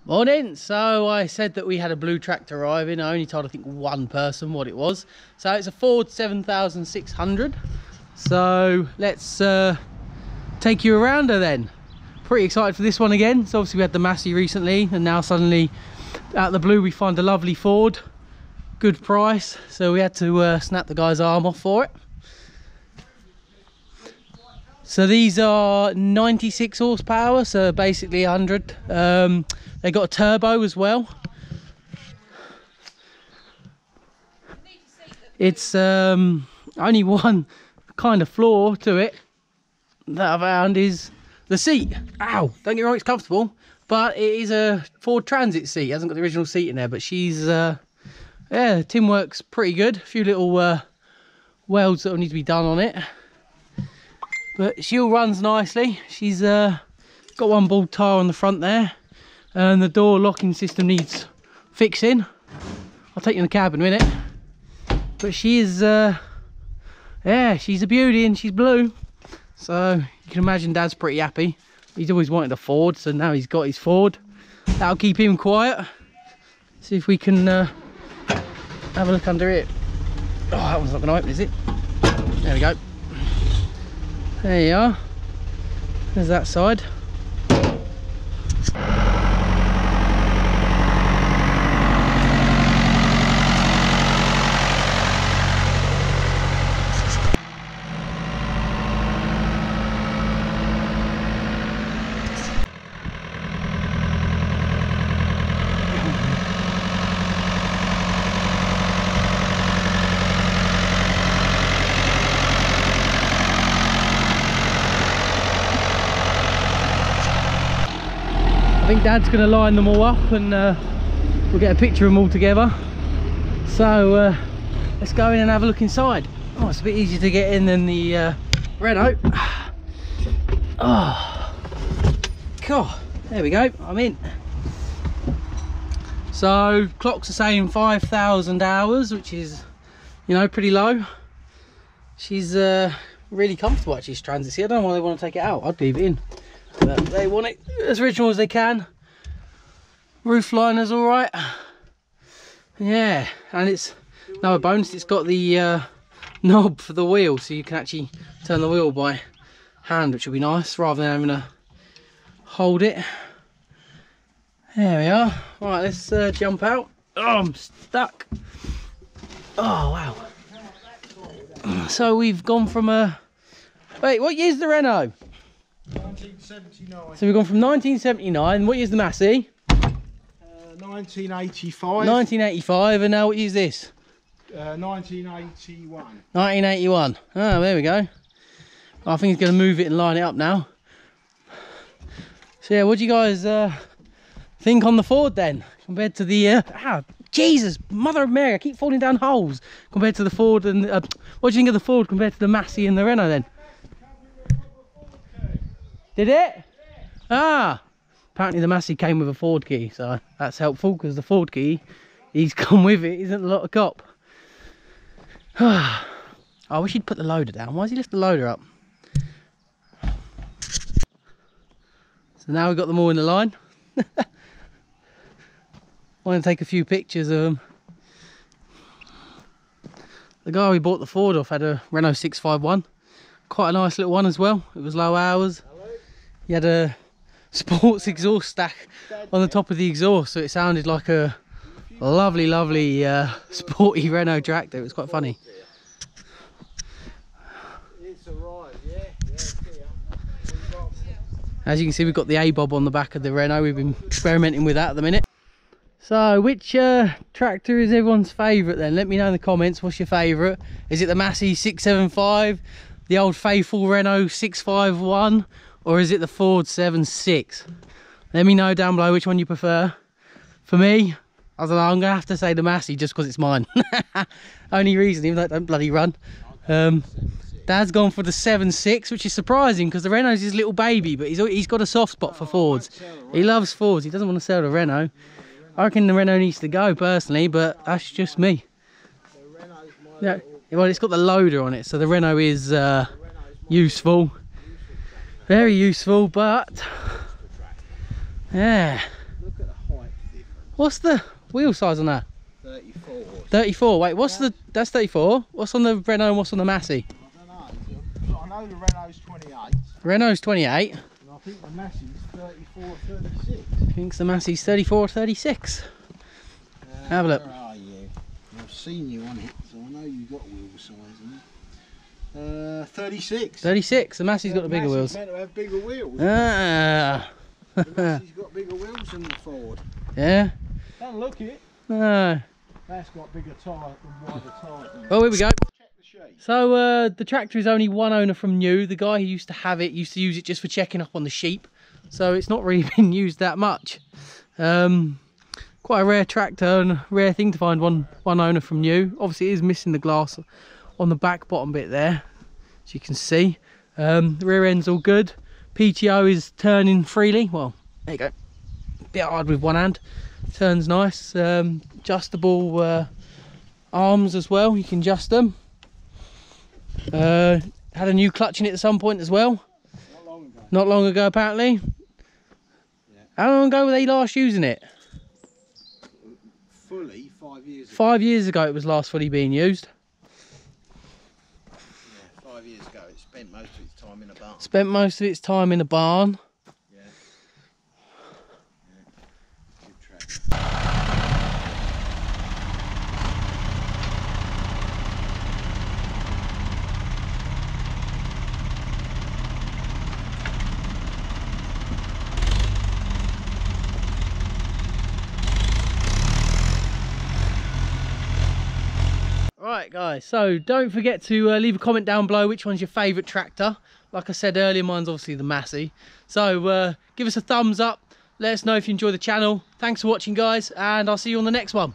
Morning. So I said that we had a blue tractor arriving. I only told I think one person what it was. So it's a Ford 7600. So let's take you around her then. Pretty excited for this one again. So obviously we had the Massey recently, and now suddenly out of the blue we find a lovely Ford. Good price. So we had to snap the guy's arm off for it. So these are 96 horsepower, so basically 100. They got a turbo as well. It's only one kind of flaw to it that I found is the seat. Ow! Don't get me wrong, it's comfortable, but it is a Ford Transit seat. It hasn't got the original seat in there, but she's yeah, tin works pretty good. A few little welds that will need to be done on it. But she all runs nicely. She's got one bald tire on the front there, and the door locking system needs fixing. I'll take you in the cab in a minute. But she is, yeah, she's a beauty, and she's blue. So you can imagine Dad's pretty happy. He's always wanted a Ford, so now he's got his Ford. That'll keep him quiet. See if we can have a look under it. Oh, that one's not going to open, is it? There we go. There you are. There's that side. I think Dad's going to line them all up, and we'll get a picture of them all together. So let's go in and have a look inside. Oh, it's a bit easier to get in than the Renault. Oh, God, there we go, I'm in. So clock's are saying 5,000 hours, which is, you know, pretty low. She's really comfortable actually, this Transit seat. I don't know why they want to take it out. I'd leave it in. But they want it as original as they can. Roof liner's all right. Yeah, and it's no bonus. It's got the knob for the wheel, so you can actually turn the wheel by hand, which will be nice rather than having to hold it. There we are. Right, let's jump out. Oh, I'm stuck. Oh wow. So we've gone from a. Wait, what year's the Renault? 1979. So we've gone from 1979. What year's the Massey? 1985. 1985, and now what year's this? 1981. 1981. Oh, there we go. I think he's going to move it and line it up now. So yeah, what do you guys think on the Ford then, compared to the Jesus, Mother of Mary, I keep falling down holes, compared to the Ford? And what do you think of the Ford compared to the Massey and the Renault then? Did it? Ah, apparently the Massey came with a Ford key, so that's helpful, because the Ford key he's come with it isn't a lot of cop. I wish he'd put the loader down. Why does he lift the loader up? So now we've got them all in the line. I want to take a few pictures of them. The guy we bought the Ford off had a Renault 651. Quite a nice little one as well. It was low hours. He had a sports exhaust stack on the top of the exhaust, so it sounded like a lovely, lovely sporty Renault tractor. It was quite funny. As you can see, we've got the A-bob on the back of the Renault. We've been experimenting with that at the minute. So which tractor is everyone's favourite then? Let me know in the comments. What's your favourite? Is it the Massey 675, the old faithful Renault 651, or is it the Ford 76? Let me know down below which one you prefer. For me, I don't know, I'm going to have to say the Massey just because it's mine. Only reason, even though it don't bloody run. Dad's gone for the 7.6, which is surprising because the Renault's his little baby, but he's got a soft spot for Fords. He loves Fords. He doesn't want to sell the Renault. I reckon the Renault needs to go personally, but that's just me. Yeah, well, it's got the loader on it, so the Renault is useful. Very useful, but yeah. Look at the height What's the wheel size on that? 34. 34. Wait, what's that's 34. What's on the Renault and what's on the Massey? I don't know. I know the Renault's 28. Renault's 28. And I think the Massey's 34, 36. I think the Massey's 34, 36. Have a look. Where are you? I've seen you on it, so I know you've got wheel size on it. 36. 36. The Massey's got the bigger wheels. Meant to have bigger wheels. Ah. The Massey's got bigger wheels than the Ford. Yeah. Don't look it. No. That's got bigger tyre and wider tyres. Well, here we go. Check the shape. So the tractor is only one owner from new. The guy who used to have it used to use it just for checking up on the sheep. So it's not really been used that much. Quite a rare tractor and a rare thing to find one owner from new. Obviously it is missing the glass on the back bottom bit there, as you can see. The rear end's all good. PTO is turning freely. Well, there you go. Bit hard with one hand. Turns nice. Adjustable arms as well. You can adjust them. Had a new clutch in it at some point as well. Not long ago. Not long ago, apparently. Yeah. How long ago were they last using it? Fully 5 years ago. 5 years ago it was last fully being used. Yeah, 5 years ago. It spent most of its time in a barn. Spent most of its time in a barn. Yeah. Good track. Right guys, so don't forget to leave a comment down below which one's your favourite tractor. Like I said earlier, mine's obviously the Massey. So give us a thumbs up, let us know if you enjoy the channel. Thanks for watching guys, and I'll see you on the next one.